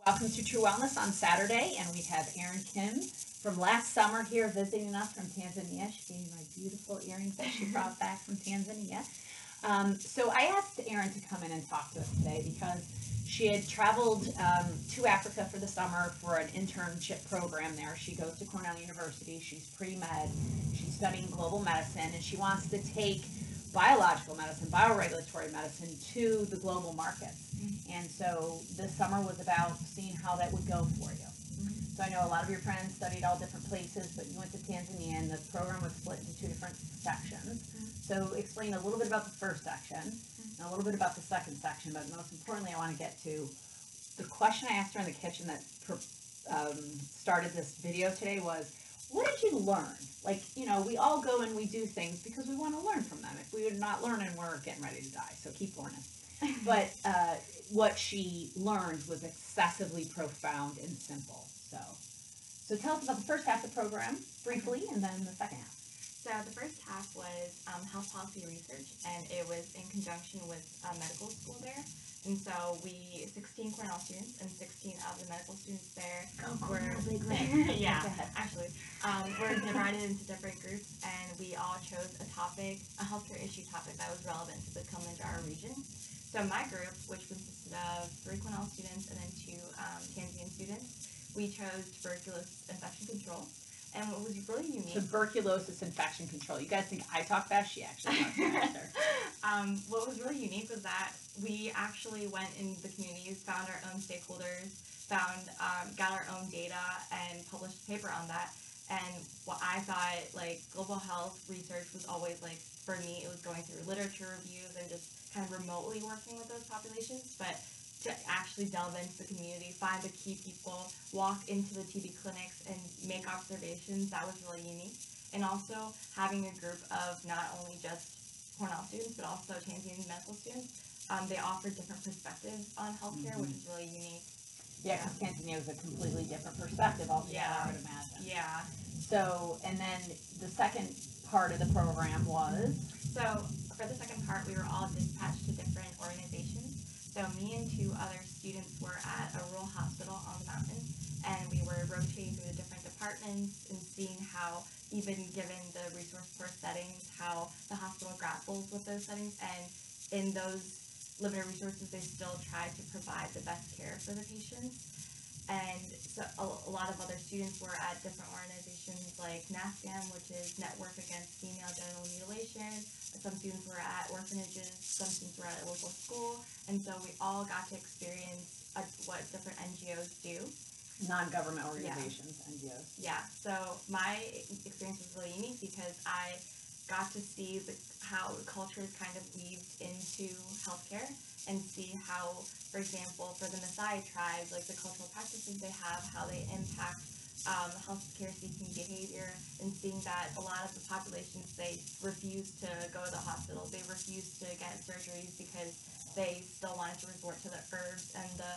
Welcome to True Wellness on Saturday, and we have Erin Kim from last summer here visiting us from Tanzania. She gave me my beautiful earrings that she brought back from Tanzania. So I asked Erin to come in and talk to us today because she had traveled to Africa for the summer for an internship program there. She goes to Cornell University. She's pre-med. She's studying global medicine, and she wants to take biological medicine, bioregulatory medicine to the global markets. And so this summer was about seeing how that would go for you. So I know a lot of your friends studied all different places, but you went to Tanzania, and the program was split into two different sections. So explain a little bit about the first section and a little bit about the second section, but most importantly, I want to get to the question I asked her in the kitchen that started this video today was, what did you learn? Like, you know, we all go and we do things because we want to learn from them. If we would not learn, we're getting ready to die, so keep learning. But what she learned was excessively profound and simple. So tell us about the first half of the program briefly, and then the second half. So the first half was health policy research, and it was in conjunction with medical school there. And so 16 Cornell students and 16 of the medical students there were, yeah, actually, were divided into different groups, and we all chose a topic, a healthcare issue topic that was relevant to the Kilimanjaro region. So my group, which consisted of 3 Cornell students and then 2 Tanzanian students, we chose tuberculosis infection control. And what was really unique... Tuberculosis infection control. You guys think I talk fast? She actually talks faster. What was really unique was that we actually went in the communities, found our own stakeholders, got our own data, and published a paper on that. And what I thought, like, global health research was always, like, for me, it was going through literature reviews and just kind of remotely working with those populations. But to actually delve into the community, find the key people, walk into the TB clinics and make observations, that was really unique. And also having a group of not only just Cornell students, but also Tanzanian medical students, they offered different perspectives on healthcare, which is really unique. Yeah, because Tanzania was a completely different perspective altogether, I would imagine. Yeah. So, and then the second part of the program was? So, for the second part, we were all dispatched to different organizations. So me and 2 other students were at a rural hospital on the mountain, and we were rotating through the different departments and seeing how, even given the resource-poor settings, how the hospital grapples with those settings, and in those limited resources, they still try to provide the best care for the patients. And so a lot of other students were at different organizations like NASCAM, which is Network Against Female Genital Mutilation. Some students were at orphanages, some students were at a local school, and so we all got to experience what different NGOs do. Non-government organizations, NGOs. Yeah, so my experience was really unique because I got to see how culture is kind of weaved into healthcare, and see how, for example, for the Maasai tribe, like the cultural practices they have, how they impact healthcare seeking behavior, and seeing that a lot of the populations, they refuse to go to the hospital, they refuse to get surgeries because they still wanted to resort to the herbs and the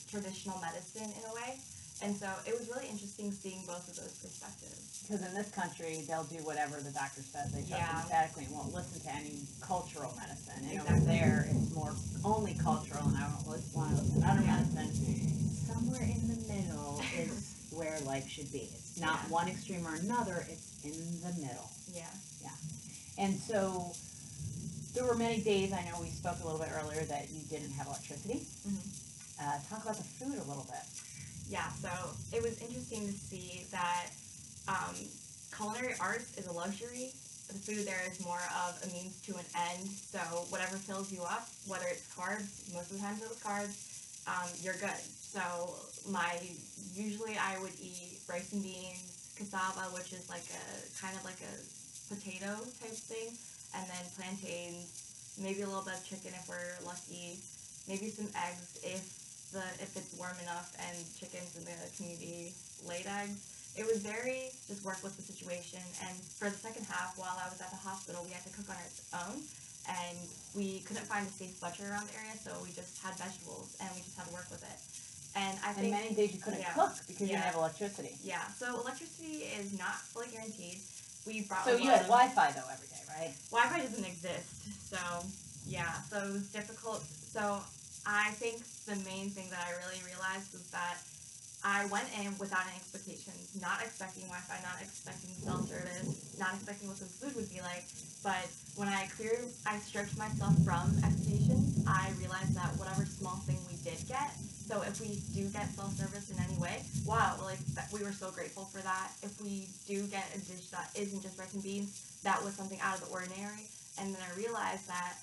traditional medicine in a way. And so it was really interesting seeing both of those perspectives. Because in this country, they'll do whatever the doctor says. They trust emphatically and won't listen to any cultural medicine. And over there, it's more only cultural, and I don't want to listen to other medicine. Somewhere in the middle is where life should be. It's not one extreme or another. It's in the middle. Yeah. Yeah. And so there were many days, I know we spoke a little bit earlier, that you didn't have electricity. Talk about the food a little bit. Yeah, so it was interesting to see that culinary arts is a luxury. The food there is more of a means to an end. So whatever fills you up, whether it's carbs, most of the times it was carbs, you're good. So usually I would eat rice and beans, cassava, which is like a kind of like a potato type thing, and then plantains, maybe a little bit of chicken if we're lucky, maybe some eggs if it's warm enough, and chickens in the community laid eggs. It was very just work with the situation. And for the second half, while I was at the hospital, we had to cook on our own, and we couldn't find a safe butcher around the area, so we just had vegetables and we just had to work with it. And I think many days you couldn't cook because you didn't have electricity. Yeah, so electricity is not fully guaranteed. We brought So you had Wi-Fi though every day, right? Wi-Fi doesn't exist, so yeah, so it was difficult. So I think the main thing that I really realized was that I went in without any expectations, not expecting Wi-Fi, not expecting self-service, not expecting what the food would be like. But when I stripped myself from expectations, I realized that whatever small thing we did get, so if we do get self-service in any way, wow, like we were so grateful for that. If we do get a dish that isn't just rice and beans, that was something out of the ordinary. And then I realized that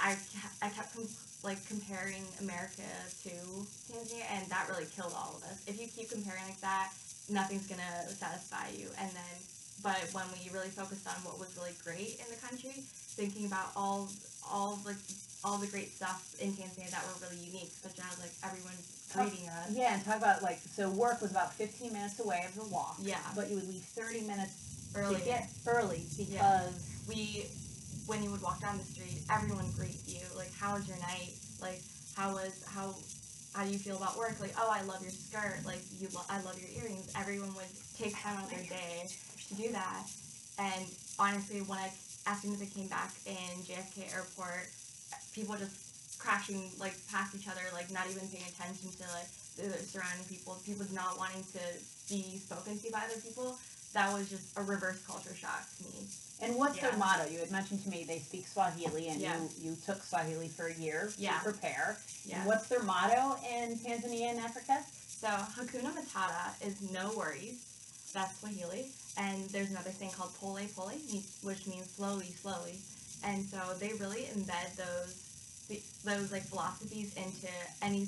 I kept comparing America to Tanzania, and that really killed all of us. If you keep comparing like that, nothing's gonna satisfy you. And then, but when we really focused on what was really great in the country, thinking about all the great stuff in Tanzania that were really unique, such as like everyone greeting us. Yeah, and talk about so work was about 15 minutes away of the walk. Yeah. But you would leave 30 minutes early to get early because when you would walk down the street, everyone would greet you. Like, how was your night? Like, how do you feel about work? Like, oh, I love your skirt. Like, I love your earrings. Everyone would take time out of their day to do that. And honestly, as soon as I came back in JFK Airport, people just crashing like past each other, like not even paying attention to like the surrounding people not wanting to be spoken to by other people. That was just a reverse culture shock to me. And what's their motto? You had mentioned to me they speak Swahili, and you took Swahili for a year to prepare. Yeah. And what's their motto in Tanzania and Africa? So Hakuna Matata is no worries. That's Swahili. And there's another thing called pole pole, which means slowly, slowly. And so they really embed those like philosophies into any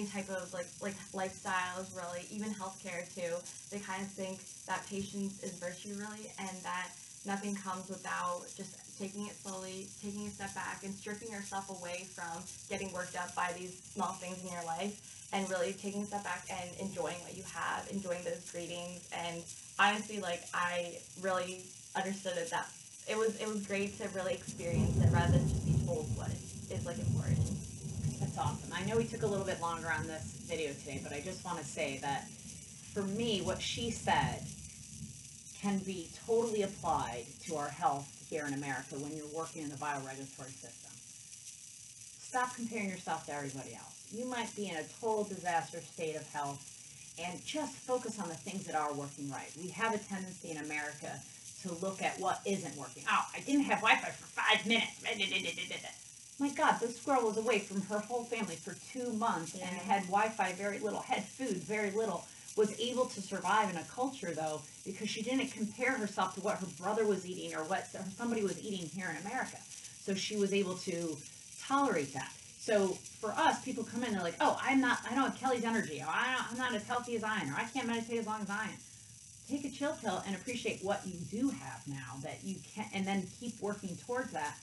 type of like lifestyles, really, even healthcare too. They kind of think that patience is virtue, really, and that nothing comes without just taking it slowly, taking a step back, and stripping yourself away from getting worked up by these small things in your life, and really taking a step back and enjoying what you have, enjoying those greetings. And honestly, like, I really understood it, that it was great to really experience it rather than just be told what is like important. That's awesome. I know we took a little bit longer on this video today, but I just want to say that for me, what she said can be totally applied to our health here in America when you're working in the bioregulatory system. Stop comparing yourself to everybody else. You might be in a total disaster state of health, and just focus on the things that are working right. We have a tendency in America to look at what isn't working. Oh, I didn't have Wi-Fi for 5 minutes. My God, this girl was away from her whole family for 2 months and had Wi-Fi very little, had food very little, was able to survive in a culture, though, because she didn't compare herself to what her brother was eating or what somebody was eating here in America. So she was able to tolerate that. So for us, people come in and they're like, oh, I don't have Kelly's energy, or I'm not as healthy as I am, or I can't meditate as long as I am. Take a chill pill and appreciate what you do have now that you can, and then keep working towards that.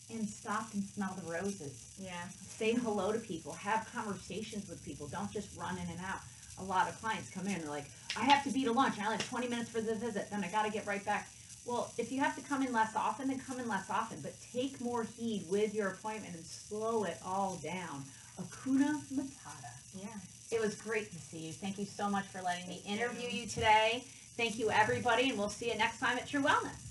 And stop and smell the roses. Yeah. Say hello to people. Have conversations with people. Don't just run in and out. A lot of clients come in and they're like, I have to be to lunch. I only have 20 minutes for the visit. Then I got to get right back. Well, if you have to come in less often, then come in less often. But take more heed with your appointment and slow it all down. Hakuna Matata. Yeah. It was great to see you. Thank you so much for letting me interview you today. Thank you, everybody, and we'll see you next time at True Wellness.